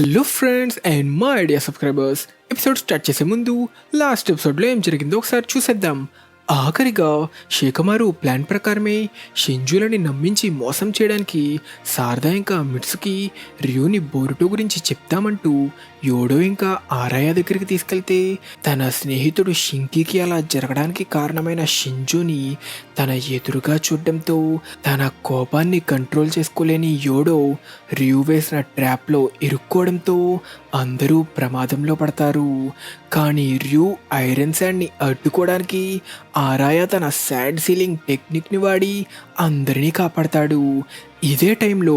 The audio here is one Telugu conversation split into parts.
Hello friends and my idea subscribers, episode start చేసే ముందు లాస్ట్ ఎపిసోడ్లో ఏం జరిగిందో ఒకసారి చూసేద్దాం. ఆఖరిగా షేకమారు ప్లాన్ ప్రకారమే షింజులని నమ్మించి మోసం చేయడానికి శారదా ఇంకా మిట్సుకి రియోని బోరుటో గురించి చెప్తామంటూ యోడో ఇంకా ఆరాయా దగ్గరికి తీసుకెళ్తే తన స్నేహితుడు షింకీకి అలా జరగడానికి కారణమైన షింజుని తన ఎదురుగా చూడడంతో తన కోపాన్ని కంట్రోల్ చేసుకోలేని యోడో రియు వేసిన ట్రాప్లో ఇరుక్కోవడంతో అందరూ ప్రమాదంలో పడతారు. కానీ రియు ఐరన్ శాండ్ని అడ్డుకోవడానికి ఆరాయా తన శాండ్ సీలింగ్ టెక్నిక్ని వాడి అందరినీ కాపాడతాడు. ఇదే టైంలో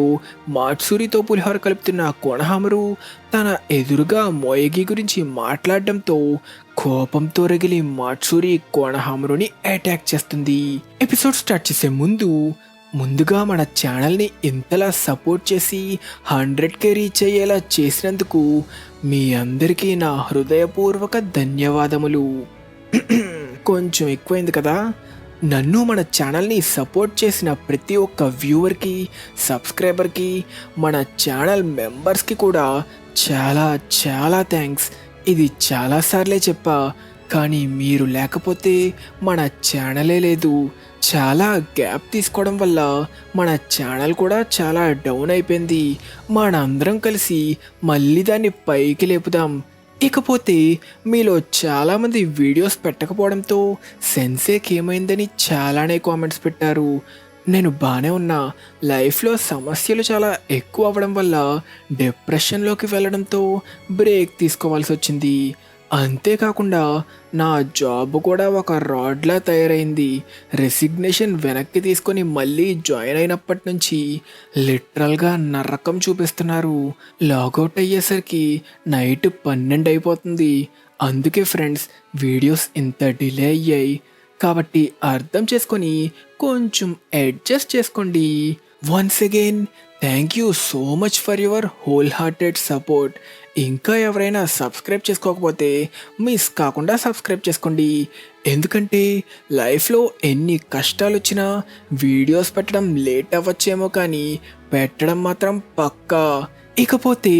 మాట్సూరితో పులిహోర కలుపుతున్న కొనహామరు తన ఎదురుగా మోయగి గురించి మాట్లాడడంతో కోపంతో రగిలి మాట్సూరి కొనహామరుని అటాక్ చేస్తుంది. ఎపిసోడ్ స్టార్ట్ చేసే ముందుగా మన ఛానల్ని ఇంతలా సపోర్ట్ చేసి 100K రీచ్ అయ్యేలా చేసినందుకు మీ అందరికీ నా హృదయపూర్వక ధన్యవాదములు. కొంచెం ఎక్కువైంది కదా. నన్ను మన ఛానల్ని సపోర్ట్ చేసిన ప్రతి ఒక్క వ్యూవర్కి, సబ్స్క్రైబర్కి, మన ఛానల్ మెంబర్స్కి కూడా చాలా చాలా థ్యాంక్స్. ఇది చాలాసార్లే చెప్పా, కానీ మీరు లేకపోతే మన ఛానలే లేదు. చాలా గ్యాప్ తీసుకోవడం వల్ల మన ఛానల్ కూడా చాలా డౌన్ అయిపోయింది. మనందరం కలిసి మళ్ళీ దాన్ని పైకి లేపుదాం. ఇకపోతే మీలో చాలామంది వీడియోస్ పెట్టకపోవడంతో సెన్సేకి ఏమైందని చాలానే కామెంట్స్ పెట్టారు. నేను బాగానే ఉన్నా, లైఫ్లో సమస్యలు చాలా ఎక్కువ అవ్వడం వల్ల డిప్రెషన్లోకి వెళ్ళడంతో బ్రేక్ తీసుకోవాల్సి వచ్చింది. అంతేకాకుండా నా జాబ్ కూడా ఒక రాడ్లా తయారైంది. రెసిగ్నేషన్ వెనక్కి తీసుకొని మళ్ళీ జాయిన్ అయినప్పటి నుంచి లిటరల్గా నరకం చూపిస్తున్నారు. లాగౌట్ అయ్యేసరికి నైట్ 12 అయిపోతుంది. అందుకే ఫ్రెండ్స్ వీడియోస్ ఇంత డిలే అయ్యాయి. కాబట్టి అర్థం చేసుకొని కొంచెం అడ్జస్ట్ చేసుకోండి. Once again thank you so much for your whole hearted support. ఇంకా ఎవరైనా సబ్స్క్రైబ్ చేసుకోకపోతే మిస్ కాకుండా సబ్స్క్రైబ్ చేసుకోండి. ఎందుకంటే లైఫ్లో ఎన్ని కష్టాలు వచ్చినా వీడియోస్ పెట్టడం లేట్ అవ్వచ్చేమో, కానీ పెట్టడం మాత్రం పక్కా. ఇకపోతే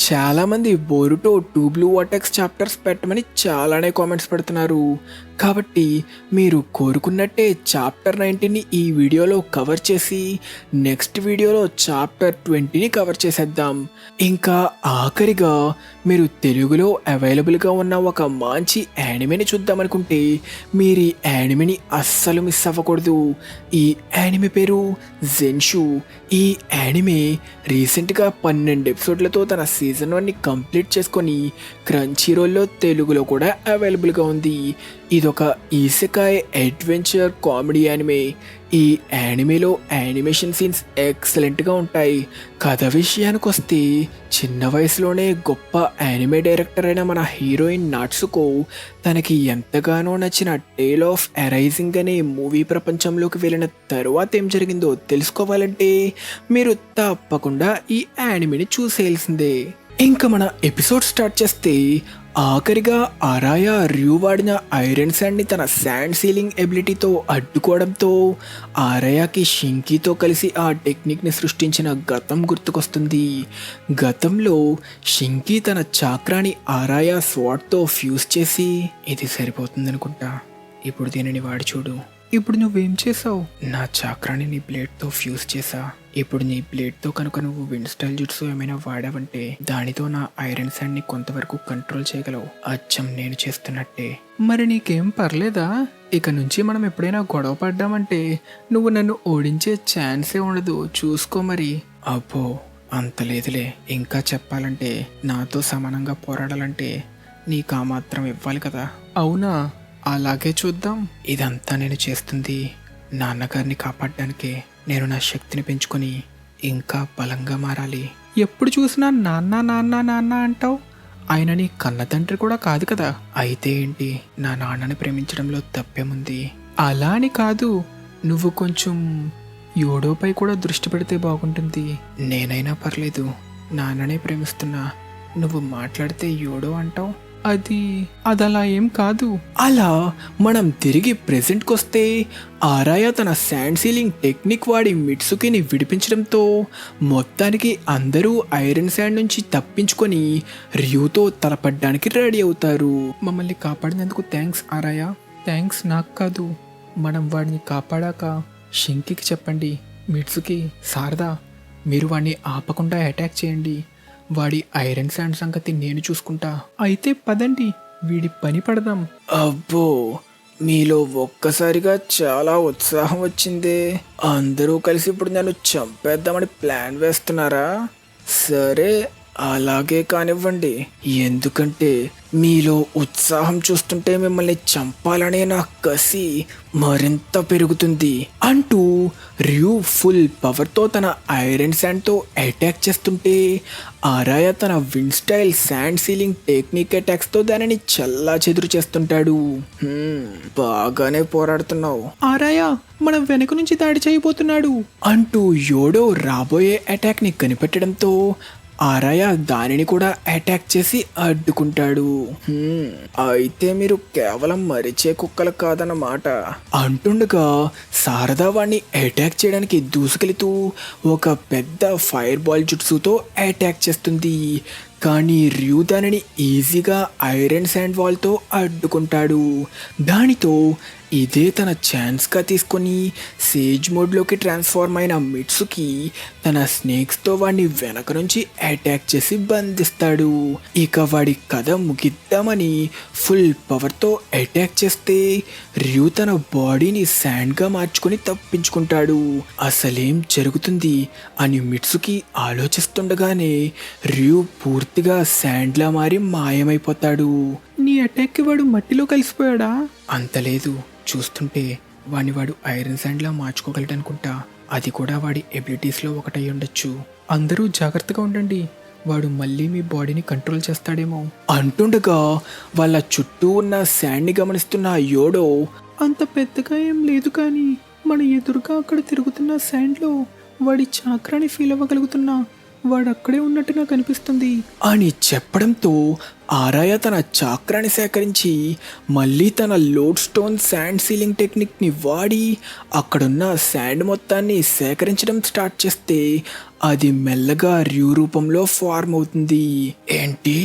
చాలామంది బోరుటో 2 బ్లూ వాటెక్స్ చాప్టర్స్ పెట్టమని చాలానే కామెంట్స్ పెడుతున్నారు. కాబట్టి మీరు కోరుకున్నట్టే చాప్టర్ 19ని ఈ వీడియోలో కవర్ చేసి నెక్స్ట్ వీడియోలో చాప్టర్ 20ని కవర్ చేసేద్దాం. ఇంకా ఆఖరిగా మీరు తెలుగులో అవైలబుల్గా ఉన్న ఒక మంచి యానిమేని చూద్దామనుకుంటే మీరు ఈ యానిమేని అస్సలు మిస్ అవ్వకూడదు. ఈ యానిమే పేరు జెన్షు. ఈ యానిమే రీసెంట్గా 12 ఎపిసోడ్లతో తన సీజన్ 1ని కంప్లీట్ చేసుకొని క్రంచీరోల్లో తెలుగులో కూడా అవైలబుల్గా ఉంది. ఇదొక ఈసెకాయ్ అడ్వెంచర్ కామెడీ యానిమే. ఈ యానిమేలో యానిమేషన్ సీన్స్ ఎక్సలెంట్గా ఉంటాయి. కథ విషయానికి వస్తే చిన్న వయసులోనే గొప్ప యానిమే డైరెక్టర్ అయిన మన హీరోయిన్ నాట్సుకో తనకి ఎంతగానో నచ్చిన టేల్ ఆఫ్ అరైజింగ్ అనే మూవీ ప్రపంచంలోకి వెళ్ళిన తరువాత ఏం జరిగిందో తెలుసుకోవాలంటే మీరు తప్పకుండా ఈ యానిమేని చూసేయాల్సిందే. ఇంకా మన ఎపిసోడ్ స్టార్ట్ చేస్తే ఆఖరిగా ఆరాయా రియు వాడిన ఐరన్ శాండ్ని తన శాండ్ సీలింగ్ ఎబిలిటీతో అడ్డుకోవడంతో ఆరాయాకి షింకీతో కలిసి ఆ టెక్నిక్ని సృష్టించిన గతం గుర్తుకొస్తుంది. గతంలో షింకీ తన చాక్రాని ఆరాయా స్వాట్తో ఫ్యూజ్ చేసి ఇది సరిపోతుందనుకుంటా, ఇప్పుడు దీనిని వాడి చూడు. ఇప్పుడు నువ్వేం చేసావు? నా చాక్రాని నీ బ్లేడ్తో ఫ్యూజ్ చేసా. ఇప్పుడు నీ బ్లేడ్తో కనుక నువ్వు విండ్ స్టైల్ జుట్సు ఏమైనా వాడావంటే దానితో నా ఐరన్ శాండ్ని కొంతవరకు కంట్రోల్ చేయగలవు. అచ్చం నేను చేస్తున్నట్టే. మరి నీకేం పర్లేదా? ఇక నుంచి మనం ఎప్పుడైనా గొడవ పడ్డామంటే నువ్వు నన్ను ఓడించే ఛాన్సే ఉండదు, చూసుకో మరి. అబ్బో అంత లేదులే. ఇంకా చెప్పాలంటే నాతో సమానంగా పోరాడాలంటే నీకు ఆ మాత్రం ఇవ్వాలి కదా. అవునా? అలాగే చూద్దాం. ఇదంతా నేను చేస్తుంది నాన్నగారిని కాపాడడానికే. నేను నా శక్తిని పెంచుకొని ఇంకా బలంగా మారాలి. ఎప్పుడు చూసినా నాన్న నాన్న నాన్న అంటావు. ఆయన నీ కన్న తండ్రి కూడా కాదు కదా. అయితే ఏంటి, నా నాన్నని ప్రేమించడంలో తప్పేముంది? అలా అని కాదు, నువ్వు కొంచెం యోడోపై కూడా దృష్టి పెడితే బాగుంటుంది. నేనైనా పర్లేదు, నాన్ననే ప్రేమిస్తున్నా. నువ్వు మాట్లాడితే యోడో అంటావు. అదలా ఏం కాదు. అలా మనం తిరిగి ప్రెజెంట్కి వస్తే ఆరాయ తన శాండ్ సీలింగ్ టెక్నిక్ వాడి మిట్సుకిని విడిపించడంతో మొత్తానికి అందరూ ఐరన్ శాండ్ నుంచి తప్పించుకొని ర్యూతో తలపడ్డానికి రెడీ అవుతారు. మమ్మల్ని కాపాడినందుకు థ్యాంక్స్ ఆరాయ. థ్యాంక్స్ నాకు కాదు, మనం వాడిని కాపాడాక షింకికి చెప్పండి. మిట్సుకి, శారదా, మీరు వాడిని ఆపకుండా అటాక్ చేయండి. వాడి ఐరన్ శాండ్ సంగతి నేను చూసుకుంటా. అయితే పదండి, వీడి పని పడదాం. అబ్బో, మీలో ఒక్కసారిగా చాలా ఉత్సాహం వచ్చిందే. అందరూ కలిసి ఇప్పుడు నన్ను చంపేద్దామని ప్లాన్ వేస్తున్నారా? సరే, అలాగే కానివ్వండి. ఎందుకంటే మీలో ఉత్సాహం చూస్తుంటే మిమ్మల్ని చంపాలనే నా కసి మరింత పెరుగుతుంది అంటూ ర్యూ ఫుల్ పవర్తో తన ఐరన్ శాండ్తో అటాక్ చేస్తుంటే ఆరాయ తన wind style sand sealing technique అటాక్స్తో దానిని చల్లా చెదురు చేస్తుంటాడు. బాగానే పోరాడుతున్నావు ఆరాయ, మన వెనక నుంచి దాడి చేయబోతున్నాడు అంటూ యోడో రాబోయే అటాక్ ని కనిపెట్టడంతో ఆరాయ దానిని కూడా అటాక్ చేసి అడ్డుకుంటాడు. అయితే మీరు కేవలం మరిచే కుక్కలు కాదన్నమాట అంటుండగా శారదా వాణ్ణి అటాక్ చేయడానికి దూసుకెళుతూ ఒక పెద్ద ఫైర్ బాల్ జుట్సుతో అటాక్ చేస్తుంది. కానీ ర్యూ దానిని ఈజీగా ఐరన్ శాండ్ వాల్తో అడ్డుకుంటాడు. దానితో ఇదే తన ఛాన్స్గా తీసుకొని సేజ్ మోడ్లోకి ట్రాన్స్ఫార్మ్ అయిన మిట్సుకి తన స్నేక్స్తో వాడిని వెనక నుంచి అటాక్ చేసి బంధిస్తాడు. ఇక వాడి కథ ముగిద్దామని ఫుల్ పవర్తో అటాక్ చేస్తే ర్యూ తన బాడీని శాండ్గా మార్చుకొని తప్పించుకుంటాడు. అసలేం జరుగుతుంది అని మిట్సుకి ఆలోచిస్తుండగానే ర్యూ పూర్తిగా శాండ్లా మారి మాయమైపోతాడు. నీ అటాక్కి వాడు మట్టిలో కలిసిపోయాడా? అంతలేదు, చూస్తుంటే వాడు ఐరన్ శాండ్లా మార్చుకోగలడనుకుంటా. అది కూడా వాడి ఎబిలిటీస్లో ఒకటై ఉండొచ్చు. అందరూ జాగ్రత్తగా ఉండండి, వాడు మళ్ళీ మీ బాడీని కంట్రోల్ చేస్తాడేమో అంటుండగా వాళ్ళ చుట్టూ ఉన్న శాండ్ని గమనిస్తున్న యోడో, అంత పెద్దగా ఏం లేదు కానీ మన ఎదురుగా అక్కడ తిరుగుతున్న శాండ్లో వాడి చాక్రాని ఫీల్ అవ్వగలుగుతున్నా, వాడు అక్కడే ఉన్నట్టు నాకు అనిపిస్తుంది అని చెప్పడంతో ఆరాయ తన చాక్రాన్ని సేకరించి మళ్ళీ తన లోడ్ స్టోన్ శాండ్ సీలింగ్ టెక్నిక్ని వాడి అక్కడున్న శాండ్ మొత్తాన్ని సేకరించడం స్టార్ట్ చేస్తే అది మెల్లగా ర్యూ రూపంలో ఫార్మ్ అవుతుంది. ఏంటి,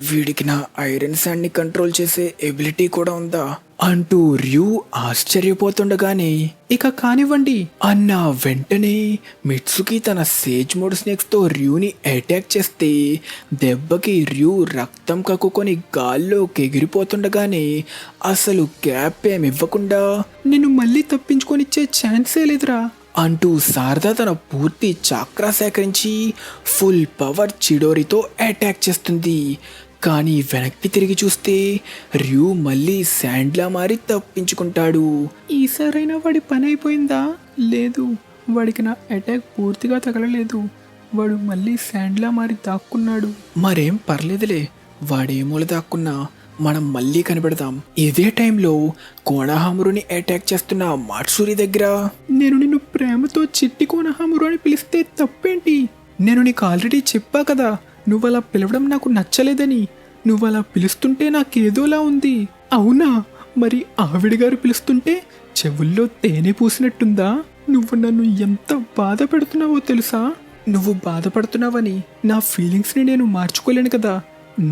వీడికి నా ఐరన్ శాండ్ని కంట్రోల్ చేసే ఎబిలిటీ కూడా ఉందా అంటూ ర్యూ ఆశ్చర్యపోతుండగానే ఇక కానివ్వండి అన్న వెంటనే మిట్సుకి తన సేజ్ మోడ్ స్నేక్స్తో ర్యూని అటాక్ చేస్తే దెబ్బకి ర్యూ రక్తం కక్కుకొని గాల్లోకి ఎగిరిపోతుండగానే అసలు గ్యాప్ ఏమివ్వకుండా నిన్ను మళ్ళీ తప్పించుకొనిచ్చే ఛాన్సే లేదురా అంటూ శారదా తన పూర్తి చాక్రా సేకరించి ఫుల్ పవర్ చిడోరితో అటాక్ చేస్తుంది. కానీ వెనక్కి తిరిగి చూస్తే ర్యూ మళ్ళీ శాండ్లా మారి తప్పించుకుంటాడు. ఈసారైనా వాడి పని అయిపోయిందా? లేదు, వాడికి నా అటాక్ పూర్తిగా తగలలేదు. వాడు మళ్ళీ శాండ్లా మారి దాక్కున్నాడు. మరేం పర్లేదులే, వాడేమూల దాక్కున్నా మనం మళ్ళీ కనిపెడదాం. ఇదే టైంలో కోనహామురుని అటాక్ చేస్తున్న మాట్సూరి దగ్గర, నేను నిన్ను ప్రేమతో చిట్టి కోనహామురు అని పిలిస్తే తప్పేంటి? నేను నీకు ఆల్రెడీ చెప్పా కదా, నువ్వలా పిలవడం నాకు నచ్చలేదని. నువ్వలా పిలుస్తుంటే నాకేదోలా ఉంది. అవునా? మరి ఆవిడగారు పిలుస్తుంటే చెవుల్లో తేనె పూసినట్టుందా? నువ్వు నన్ను ఎంత బాధ పెడుతున్నావో తెలుసా? నువ్వు బాధపడుతున్నావని నా ఫీలింగ్స్ని నేను మార్చుకోలేను కదా.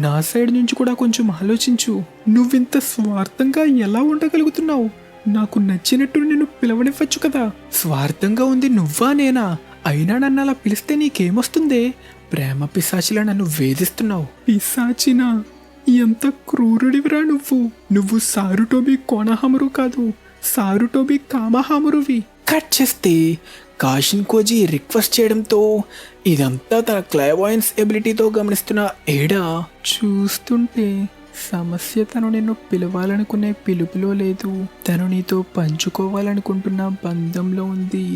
నా సైడ్ నుంచి కూడా కొంచెం ఆలోచించు. నువ్వింత స్వార్థంగా ఎలా ఉండగలుగుతున్నావు? నాకు నచ్చినట్టు నిన్ను పిలవనివ్వచ్చు కదా. స్వార్థంగా ఉంది నువ్వా నేనా? అయినా నన్ను అలా పిలిస్తే నీకేమొస్తుందే? ప్రేమ పిశాచిలా నన్ను వేధిస్తున్నావు. పిశాచినా? ఎంత క్రూరుడివిరా నువ్వు. నువ్వు సారుటోబి కోనహామురు కాదు, సారుటోబి కామహామురువి. కట్ చేస్తే కాషిన్ కోజీ రిక్వెస్ట్ చేయడంతో ఇదంతా తన క్లైవాయిన్స్ ఎబిలిటీతో గమనిస్తున్న ఏడా, చూస్తుంటే సమస్య తను నిన్ను పిలవాలనుకునే పిలుపులో లేదు, తను నీతో పంచుకోవాలనుకుంటున్న బంధంలో ఉంది.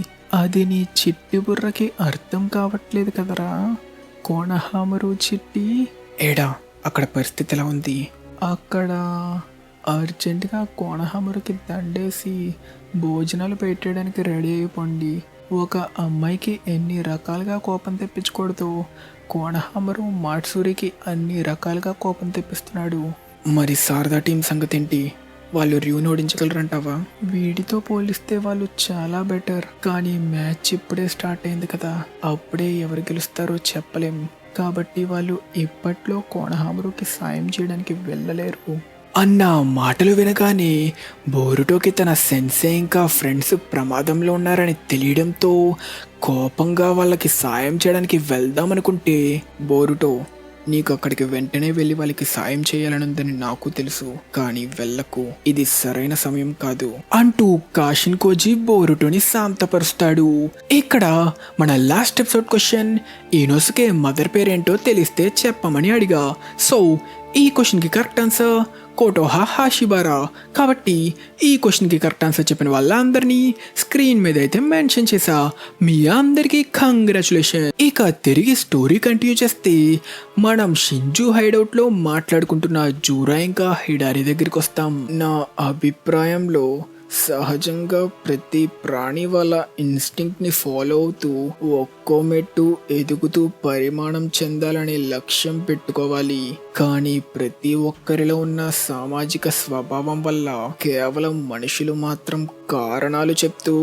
అది నీ చిట్టి బుర్రకి అర్థం కావట్లేదు కదరా కోనహామురు చిట్టి. ఏడా, అక్కడ పరిస్థితి ఎలా ఉంది? అక్కడ అర్జెంటుగా కోనహామురుకి దండేసి భోజనాలు పెట్టడానికి రెడీ అయిపోండి. ఒక అమ్మాయికి ఎన్ని రకాలుగా కోపం తెప్పించకూడదు, కోనహామురు మాట్సూరికి అన్ని రకాలుగా కోపం తెప్పిస్తున్నాడు. మరి శారదా టీం సంగతి ఏంటి? వాళ్ళు ర్యూని ఓడించగలరంటావా? వీడితో పోలిస్తే వాళ్ళు చాలా బెటర్, కానీ మ్యాచ్ ఇప్పుడే స్టార్ట్ అయింది కదా, అప్పుడే ఎవరు గెలుస్తారో చెప్పలేం. కాబట్టి వాళ్ళు ఇప్పట్లో కోనహామరుకి సాయం చేయడానికి వెళ్ళలేరు అన్న మాటలు వినగానే బోరుటోకి తన సెన్సే ఇంకా ఫ్రెండ్స్ ప్రమాదంలో ఉన్నారని తెలియడంతో కోపంగా వాళ్ళకి సాయం చేయడానికి వెళ్దామనుకుంటే, బోరుటో, నీకు అక్కడికి వెంటనే వెళ్ళి వాళ్ళకి సాయం చేయాలనుందని నాకు తెలుసు, కానీ వెళ్ళకు, ఇది సరైన సమయం కాదు అంటూ కాషిన్ కోజీ బోరుటోని శాంతపరుస్తాడు. ఇక్కడ మన లాస్ట్ ఎపిసోడ్ క్వశ్చన్, ఈనోసుకే మదర్ పేరేంటో తెలిస్తే చెప్పమని అడిగా. సో ఈ క్వశ్చన్కి కరెక్ట్ ఆన్సర్ కోటోహా హాషిబారా. కాబట్టి ఈ క్వశ్చన్కి కరెక్ట్ ఆన్సర్ చెప్పిన వాళ్ళందరినీ స్క్రీన్ మీద అయితే మెన్షన్ చేసా. మీ అందరికీ కంగ్రాచులేషన్. ఇక తిరిగి స్టోరీ కంటిన్యూ చేస్తే మనం షింజు హైడౌట్లో మాట్లాడుకుంటున్న జూరా ఇంకా హిడారి దగ్గరికి వస్తాం. నా అభిప్రాయంలో సహజంగా ప్రతి ప్రాణి వాళ్ళ ఇన్స్టింక్ట్ని ఫాలో అవుతూ ఒక్కో మెట్టు ఎదుగుతూ పరిమాణం చెందాలనే లక్ష్యం పెట్టుకోవాలి. కానీ ప్రతి ఒక్కరిలో ఉన్న సామాజిక స్వభావం వల్ల కేవలం మనుషులు మాత్రం కారణాలు చెప్తూ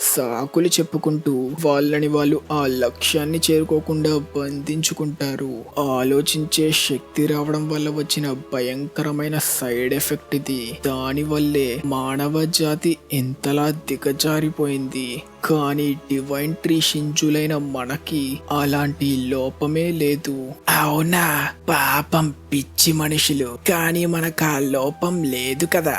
సాకులు చెప్పుకుంటూ వాళ్ళని వాళ్ళు ఆ లక్ష్యాన్ని చేరుకోకుండా బంధించుకుంటారు. ఆలోచించే శక్తి రావడం వల్ల వచ్చిన భయంకరమైన సైడ్ ఎఫెక్ట్ ఇది. దానివల్లే మానవ జాతి ఎంతలా దిగజారిపోయింది. కానీ డివైన్ ట్రీ షింజులైన మనకి అలాంటి లోపమే లేదు. అవునా, పాపం పిచ్చి మనుషులు, కానీ మనకు ఆ లోపం లేదు కదా.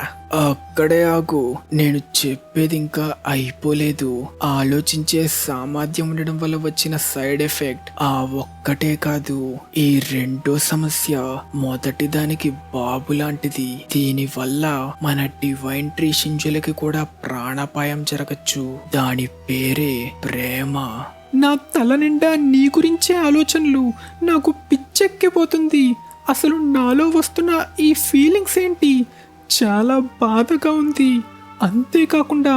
అక్కడే ఆగు, నేను చెప్పేది ఇంకా అయిపోలేదు. ఆలోచించే సామర్థ్యం ఉండడం వల్ల వచ్చిన సైడ్ ఎఫెక్ట్ ఆ ఒక్కటే కాదు, ఈ రెండో సమస్య మొదటి దానికి బాబు లాంటిది. దీని వల్ల మన డివైన్ ట్రీ షింజులకి కూడా ప్రాణాపాయం జరగచ్చు. దాని పేరే ప్రేమ. నా తల నిండా నీ గురించే ఆలోచనలు, నాకు పిచ్చెక్కిపోతుంది. అసలు నాలో వస్తున్న ఈ ఫీలింగ్స్ ఏంటి? చాలా బాధగా ఉంది. అంతేకాకుండా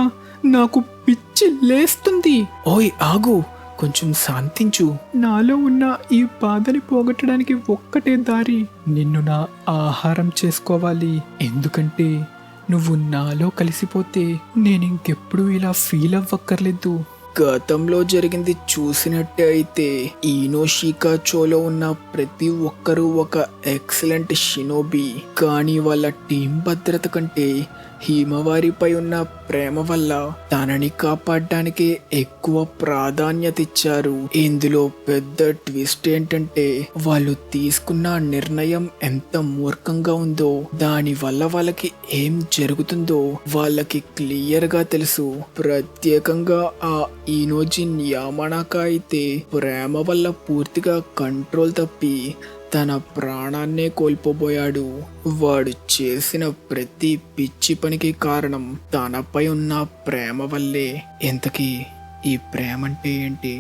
నాకు పిచ్చి లేస్తుంది. ఓయ్ ఆగు, కొంచెం శాంతించు. నాలో ఉన్న ఈ బాధని పోగొట్టడానికి ఒక్కటే దారి, నిన్ను నా ఆహారం చేసుకోవాలి. ఎందుకంటే నువ్వు నాలో కలిసిపోతే నేను ఇంకెప్పుడు ఇలా ఫీల్ అవ్వక్కర్లేదు. గతంలో జరిగింది చూసినట్టే అయితే ఈనోషికాచోలో ఉన్న ప్రతి ఒక్కరూ ఒక ఎక్సలెంట్ షినోబి. కానీ వాళ్ళ టీం భద్రత కంటే హిమవారిపై ఉన్న ప్రేమ వల్ల తనని కాపాడడానికి ఎక్కువ ప్రాధాన్యత ఇచ్చారు. ఇందులో పెద్ద ట్విస్ట్ ఏంటంటే వాళ్ళు తీసుకున్న నిర్ణయం ఎంత మూర్ఖంగా ఉందో, దాని వల్ల వాళ్ళకి ఏం జరుగుతుందో వాళ్ళకి క్లియర్ గా తెలుసు. ప్రత్యేకంగా ఆ ఈనోజిన్ యామనాక అయితే ప్రేమ వల్ల పూర్తిగా కంట్రోల్ తప్పి తన ప్రాణాన్నే కోల్పోబోయాడు. వాడు చేసిన ప్రతి పిచ్చి పనికి కారణం తనపై ఉన్న ప్రేమ వల్లే. ఇంతకీ ఈ ప్రేమ అంటే ఏంటి?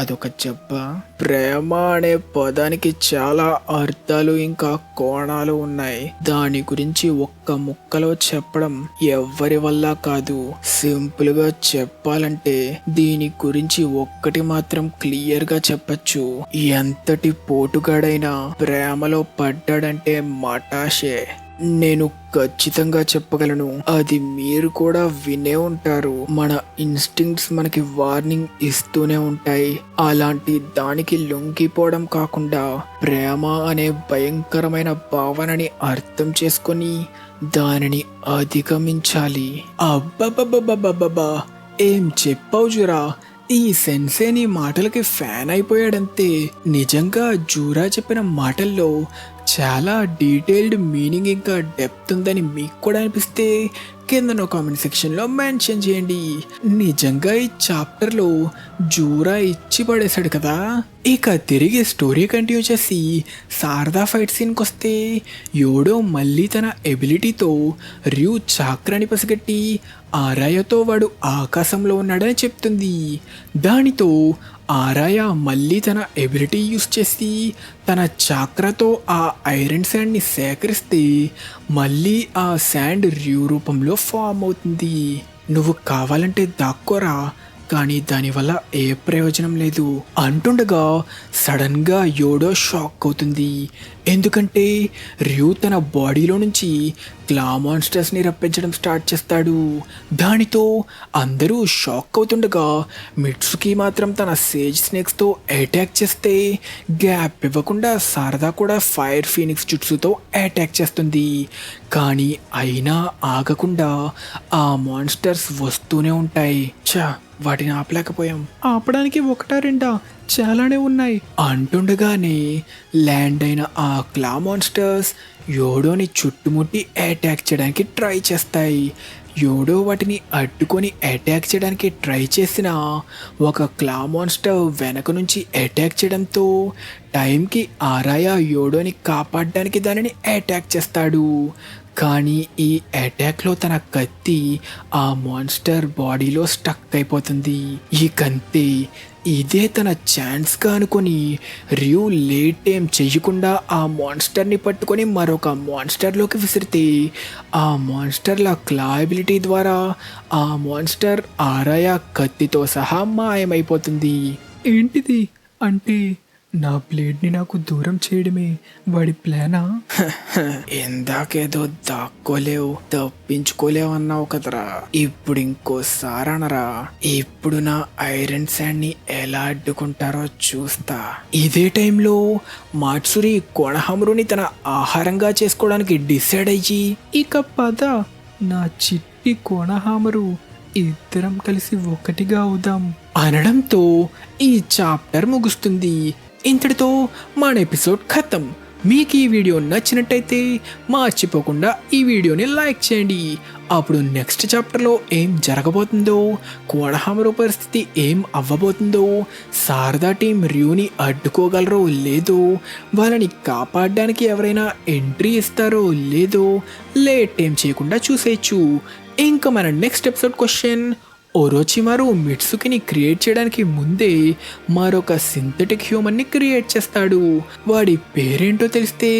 అదొక జబ్బా? ప్రేమ అనే పదానికి చాలా అర్థాలు ఇంకా కోణాలు ఉన్నాయి. దాని గురించి ఒక్క ముక్కలో చెప్పడం ఎవ్వరి వల్ల కాదు. సింపుల్ గా చెప్పాలంటే దీని గురించి ఒక్కటి మాత్రం క్లియర్ గా చెప్పచ్చు, ఎంతటి పోటుగాడైనా ప్రేమలో పడ్డాడంటే మటాషే. నేను ఖచ్చితంగా చెప్పగలను, అది మీరు కూడా వినే ఉంటారు. మన ఇన్స్టింక్ట్స్ మనకి వార్నింగ్ ఇస్తూనే ఉంటాయి. అలాంటి దానికి లొంగిపోవడం కాకుండా ప్రేమ అనే భయంకరమైన భావనని అర్థం చేసుకొని దానిని అధిగమించాలి. అబ్బబ్బబ్బబ్బబ్బబ్బా, ఏం చెప్పావు జురా! ఈ సెన్సే నీ మాటలకి ఫ్యాన్ అయిపోయాడంతే. నిజంగా జూరా చెప్పిన మాటల్లో చాలా డీటెయిల్డ్ మీనింగ్ ఇంకా డెప్త్ ఉందని మీకు కూడా అనిపిస్తే కింద కామెంట్ సెక్షన్లో మెన్షన్ చేయండి. నిజంగా ఈ చాప్టర్లో జూరా ఇచ్చి పడేశాడు కదా. ఇక తిరిగి స్టోరీ కంటిన్యూ చేసి శారదా ఫైట్ సీన్కి వస్తే, యోడో మళ్ళీ తన ఎబిలిటీతో ర్యూ చాక్రాని పసిగట్టి ఆరాయతో వాడు ఆకాశంలో ఉన్నాడని చెప్తుంది. దానితో ఆరాయ మళ్ళీ తన ఎబిలిటీ యూస్ చేసి తన చాక్రాతో ఆ ఐరన్ శాండ్ని సేకరిస్తే మళ్ళీ ఆ శాండ్ ర్యూ రూపంలో ఫామ్ అవుతుంది. నువ్వు కావాలంటే దాక్కోరా, కానీ దానివల్ల ఏ ప్రయోజనం లేదు అంటుండగా సడన్ గా యోడో షాక్ అవుతుంది. ఎందుకంటే ర్యూ తన బాడీలో నుంచి క్లా మాన్స్టర్స్ ని రప్పించడం స్టార్ట్ చేస్తాడు. దానితో అందరూ షాక్ అవుతుండగా మిట్సుకి మాత్రం తన సేజ్ స్నేక్స్ తో అటాక్ చేస్తే గ్యాప్ ఇవ్వకుండా శారదా కూడా ఫైర్ ఫీనిక్స్ జుట్సుతో అటాక్ చేస్తుంది. కానీ అయినా ఆగకుండా ఆ మాన్స్టర్స్ వస్తూనే ఉంటాయి. వాటిని ఆపలేకపోయాం. ఆపడానికి ఒకటా రెండా చాలానే ఉన్నాయి అంటుండగానే ల్యాండ్ అయిన ఆ క్లా మాన్స్టర్స్ యోడోని చుట్టుముట్టి అటాక్ చేయడానికి ట్రై చేస్తాయి. యోడో వాటిని అడ్డుకొని అటాక్ చేయడానికి ట్రై చేసిన ఒక క్లా మాన్స్టర్ వెనక నుంచి అటాక్ చేయడంతో టైంకి ఆరాయా యోడోని కాపాడడానికి దానిని అటాక్ చేస్తాడు. కానీ ఈ అటాక్లో తన కత్తి ఆ మాన్స్టర్ బాడీలో స్టక్ అయిపోతుంది. ఈ కంతే ఇదే తన ఛాన్స్గా అనుకొని ర్యూ లేట్ ఏం చెయ్యకుండా ఆ మాన్స్టర్ని పట్టుకొని మరొక మాన్స్టర్లోకి విసిరితే ఆ మాన్స్టర్ల క్లా ఎబిలిటీ ద్వారా ఆ మాన్స్టర్ ఆరాయా కత్తితో సహా మాయమైపోతుంది. ఏంటిది అంటే నా బ్లేడ్ని నాకు దూరం చేయడమే వాడి ప్లానా? ఇందాకేదో దాక్కోలేవు తప్పించుకోలేవు అన్నావు కదరా, ఇప్పుడు ఇంకోసారి అనరా. ఇప్పుడు నా ఐరన్ శాండ్ ని ఎలా అడ్డుకుంటారో చూస్తా. ఇదే టైంలో మాట్సురి కొనహమురుని తన ఆహారంగా చేసుకోవడానికి డిసైడ్ అయ్యి ఇక పద నా చిట్టి కొనహామరు ఇద్దరం కలిసి ఒకటిగా అవుదాం అనడంతో ఈ చాప్టర్ ముగుస్తుంది. ఇంతటితో మన ఎపిసోడ్ ఖతం. మీకు ఈ వీడియో నచ్చినట్టయితే మర్చిపోకుండా ఈ వీడియోని లైక్ చేయండి. అప్పుడు నెక్స్ట్ చాప్టర్లో ఏం జరగబోతుందో, కోనహామరు పరిస్థితి ఏం అవ్వబోతుందో, శారదా టీం ర్యూని అడ్డుకోగలరో లేదో, వాళ్ళని కాపాడడానికి ఎవరైనా ఎంట్రీ ఇస్తారో లేదో లేట్ ఏం చేయకుండా చూసేయచ్చు. ఇంకా మన నెక్స్ట్ ఎపిసోడ్ క్వశ్చన్, ఒరోచిమారు మిట్సుకిని క్రియేట్ చేయడానికి ముందే మరొక సింథటిక్ హ్యూమన్ని క్రియేట్ చేస్తాడు. వాడి పేరేంటో తెలిస్తే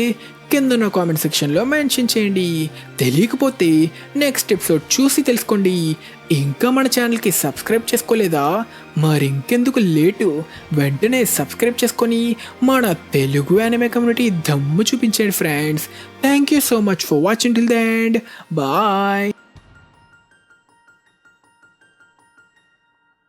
కింద కామెంట్ సెక్షన్లో మెన్షన్ చేయండి. తెలియకపోతే నెక్స్ట్ ఎపిసోడ్ చూసి తెలుసుకోండి. ఇంకా మన ఛానల్కి సబ్స్క్రైబ్ చేసుకోలేదా? మరి ఇంకెందుకు లేటు, వెంటనే సబ్స్క్రైబ్ చేసుకొని మన తెలుగు యానిమే కమ్యూనిటీ దమ్ము చూపించండి friends. Thank you so much for watching till the end. Bye.